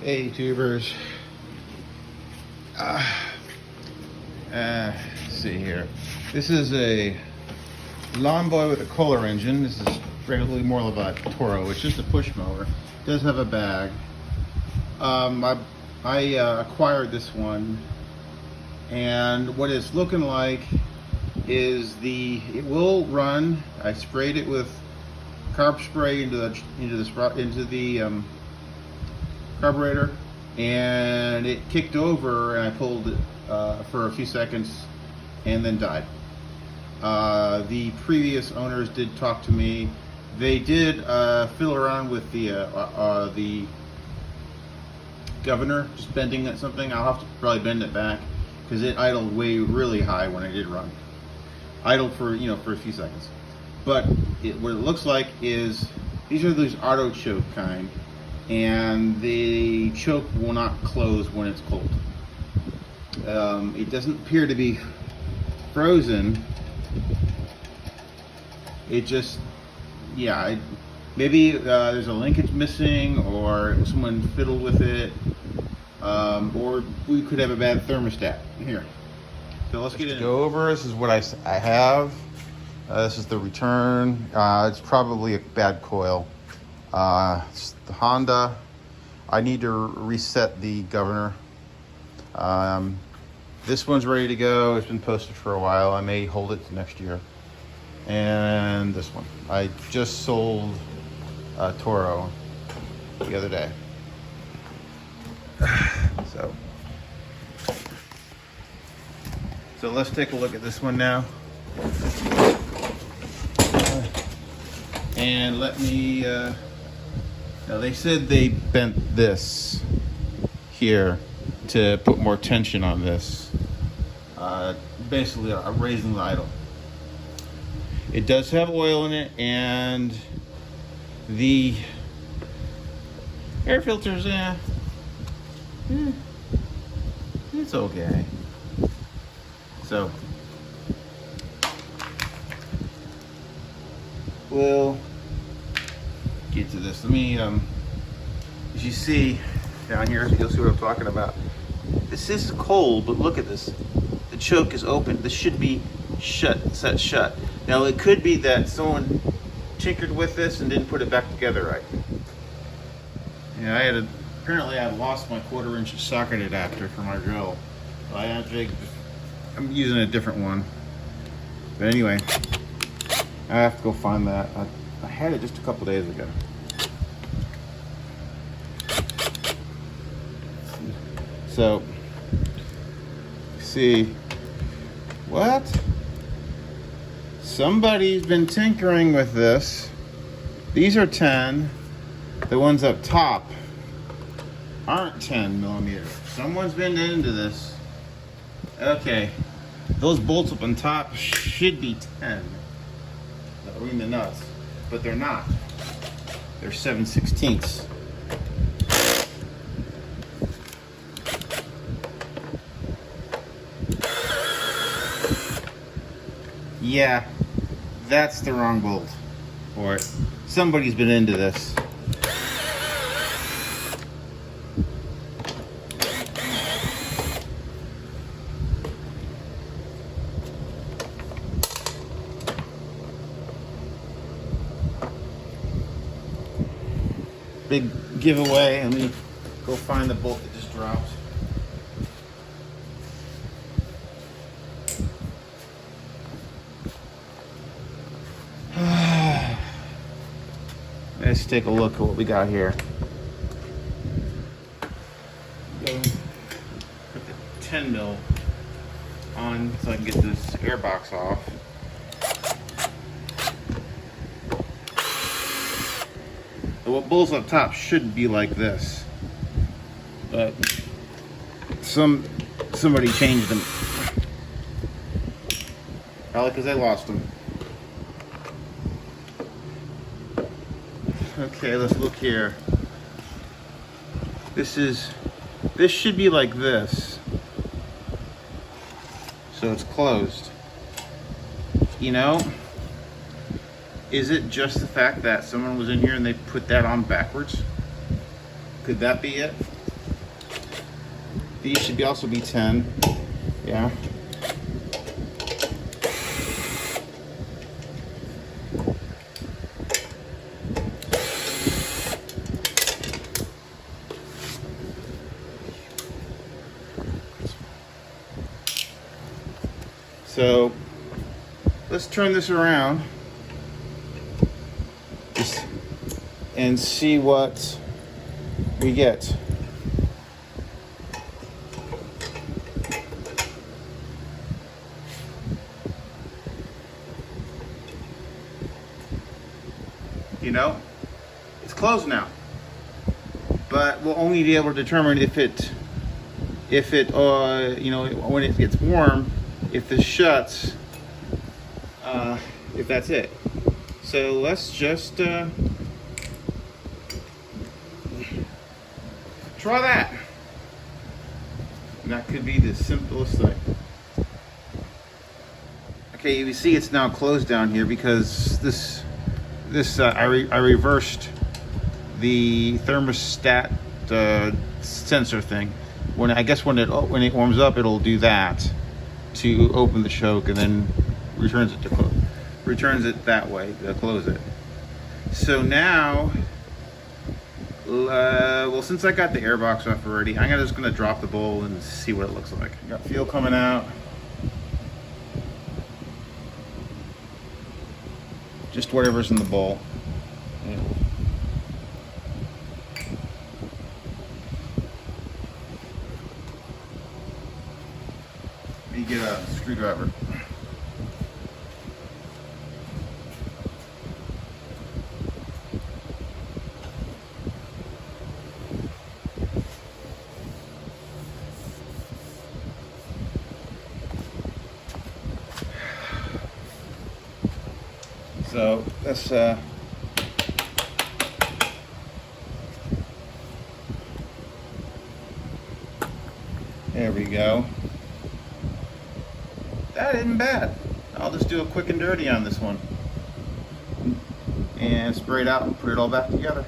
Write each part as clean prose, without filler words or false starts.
Hey tubers. Let's see here. This is a Lawnboy with a Kohler engine. This is regularly more of a Toro. It's just a push mower. It does have a bag. I acquired this one, and what it's looking like is it will run. I sprayed it with carb spray into the carburetor, and it kicked over, and I pulled it for a few seconds and then died. The previous owners did talk to me. They did fiddle around with the governor, just bending it something. I'll have to probably bend it back because it idled really high when I did run. Idled for a few seconds. But what it looks like is these are those auto choke kind, and the choke will not close when it's cold. It doesn't appear to be frozen. It just, maybe there's a linkage missing, or someone fiddled with it, or we could have a bad thermostat. Here, so let's get in. Go over. This is what I have. This is the return. It's probably a bad coil. It's the Honda. I need to reset the governor. This one's ready to go. It's been posted for a while. I may hold it to next year. And this one. I just sold Toro the other day. So let's take a look at this one now. And let me, now they said they bent this here to put more tension on this. Basically raising the idle. It does have oil in it, and the air filters, it's okay. So we'll get to this. Let me, as you see down here, you'll see what I'm talking about. This is cold, but look at this. The choke is open. This should be set shut. Now it could be that someone tinkered with this and didn't put it back together right. Yeah, apparently I lost my 1/4-inch socket adapter for my drill. So I'm using a different one. But anyway, I have to go find that. I had it just a couple days ago. So, see, what? Somebody's been tinkering with this. These are 10. The ones up top aren't 10 millimeters. Someone's been into this. Okay, those bolts up on top should be 10. I mean the nuts, but they're not. They're 7/16. Yeah, that's the wrong bolt for it. Somebody's been into this. Big giveaway. Let me go find the bolt that just dropped. Let's take a look at what we got here. Put the 10 mil on so I can get this air box off. The bolts up top should be like this, but somebody changed them. Probably because they lost them. Okay, let's look here. This should be like this. So it's closed. Is it just the fact that someone was in here and they put that on backwards? Could that be it? These should also be 10. Yeah. So let's turn this around and see what we get. You know, it's closed now, but we'll only be able to determine if it you know, when it gets warm, if this shuts, if that's it. So let's just try that. And that could be the simplest thing. Okay, you see it's now closed down here because this I reversed the thermostat sensor thing. When it warms up, it'll do that to open the choke, and then returns it that way to close it. So now, well, since I got the air box off already, I'm just gonna drop the bowl and see what it looks like. Got fuel coming out. Just whatever's in the bowl. Yeah. Let me get a screwdriver. So that's there we go. That isn't bad. I'll just do a quick and dirty on this one and spray it out and put it all back together.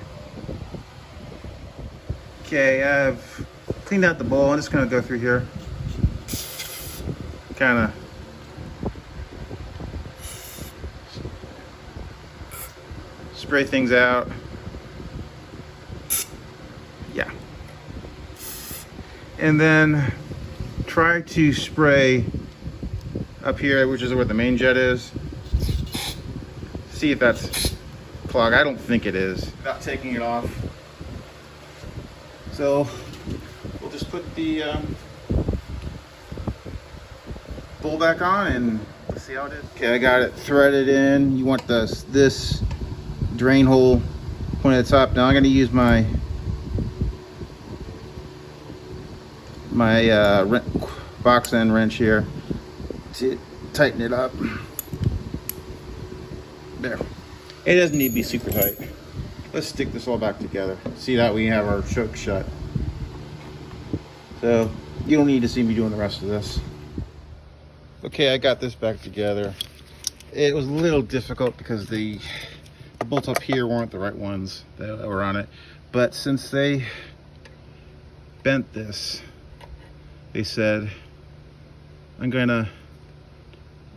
Okay, I've cleaned out the bowl. I'm just gonna go through here, kind of spray things out. Yeah. And then try to spray up here, which is where the main jet is. See if that's clogged. I don't think it is. Without taking it off. So we'll just put the bowl back on and let's see how it is. Okay, I got it threaded in. You want this drain hole pointed at the top. Now I'm going to use my box end wrench here to tighten it up. There. It doesn't need to be super tight. Let's stick this all back together. See that we have our choke shut. So you don't need to see me doing the rest of this. Okay, I got this back together. It was a little difficult because the bolts up here weren't the right ones that were on it, but since they bent this, they said I'm gonna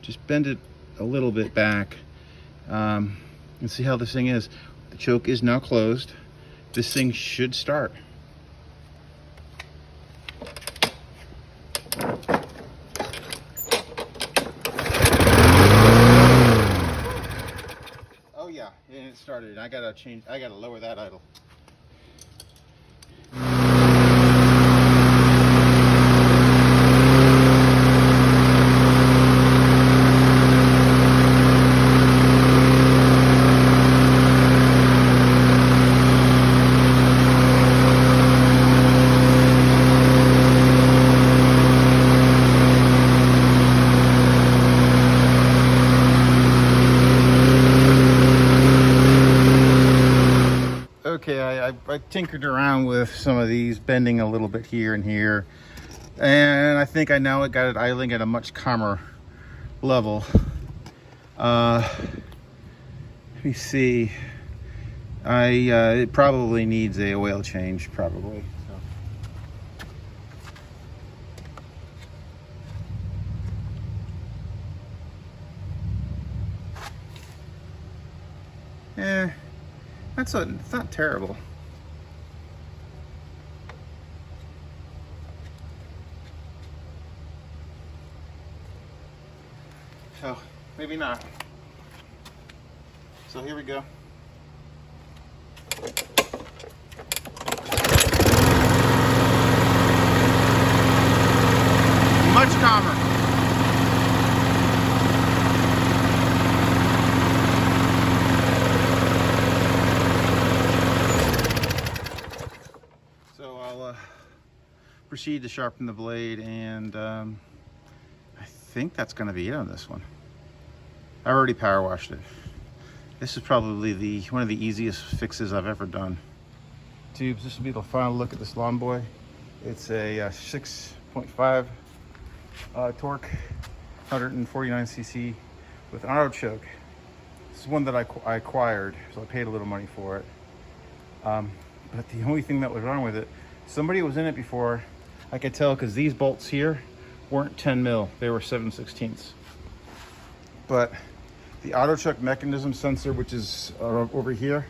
just bend it a little bit back and see how this thing is. The choke is now closed. This thing should start. Oh yeah, and it started. I gotta lower that idle. Okay, I tinkered around with some of these, bending a little bit here and here, and I think I now got it idling at a much calmer level. Let me see. It probably needs a oil change, probably. It's not terrible. So maybe not. So here we go. Much calmer. So I'll proceed to sharpen the blade, and I think that's going to be it on this one. I already power washed it. This is probably one of the easiest fixes I've ever done. Tubes, this will be the final look at this Lawnboy. It's a 6.5 torque, 149cc with an auto choke. This is one that I acquired, so I paid a little money for it. But the only thing that was wrong with it, somebody was in it before. I could tell because these bolts here weren't 10 mil, they were 7/16. But the auto choke mechanism sensor, which is over here,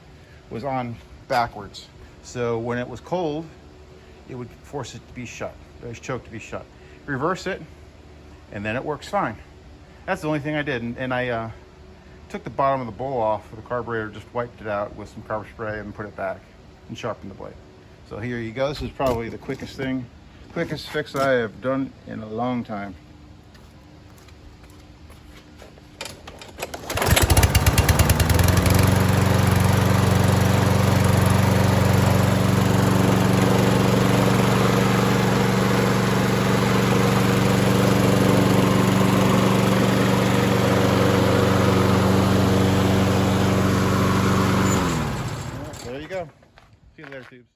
was on backwards. So when it was cold, it would force it to be shut, the choke to be shut. Reverse it, and then it works fine. That's the only thing I did. And I took the bottom of the bowl off with the carburetor, just wiped it out with some carb spray and put it back and sharpened the blade. So here you go. This is probably the quickest fix I have done in a long time. There you go. See you later, tubes.